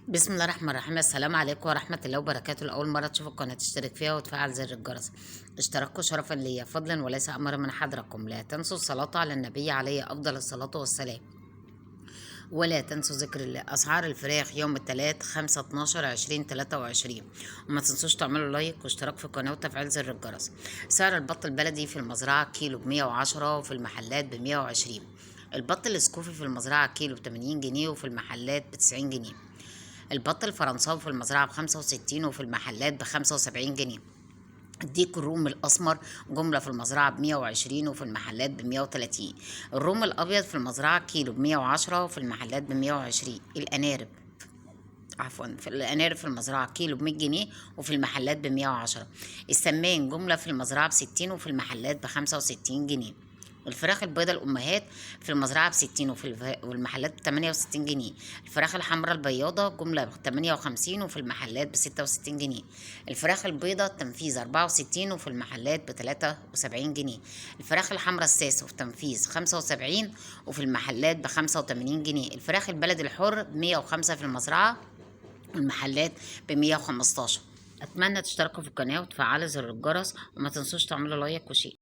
بسم الله الرحمن الرحيم. السلام عليكم ورحمة الله وبركاته. لأول مرة تشوفوا القناة تشترك فيها وتفعل زر الجرس. اشتراككم شرفا ليا فضلا وليس أمرا من حضراتكم. لا تنسوا الصلاة على النبي عليه أفضل الصلاة والسلام، ولا تنسوا ذكر الله. أسعار الفراخ يوم الثلاث 5/12/2023. وما تنسوش تعملوا لايك واشتراك في القناة وتفعيل زر الجرس. سعر البط البلدي في المزرعة كيلو ب110 وفي المحلات ب120. البط الاسكوفي في المزرعة كيلو ب80 جنيه وفي المحلات ب90 جنيه. البط الفرنساوي في المزرعة ب65 وفي المحلات ب75 جنيه. الديك الروم الأسمر جملة في المزرعة ب120 وفي المحلات ب130. الروم الأبيض في المزرعة كيلو ب110 وفي المحلات ب120. في الأنارب في المزرعة كيلو ب100 جنيه وفي المحلات ب110. السمان جملة في المزرعة ب60 وفي المحلات ب65 جنيه. الفراخ البيضاء الأمهات في المزرعة ب60 والمحلات ب68 جنيه. الفراخ الحمراء البياضة جملة ب58 وفي المحلات ب66 جنيه. الفراخ البيضاء تنفيذ 64 وفي المحلات ب73 جنيه. الفراخ الحمراء الساسة في تنفيذ 75 وفي المحلات ب85 جنيه. الفراخ البلد الحر ب105 في المزرعة والمحلات ب115. أتمنى تشتركوا في القناة وتفعلوا زر الجرس وما تنسوش تعملوا لايك وشير.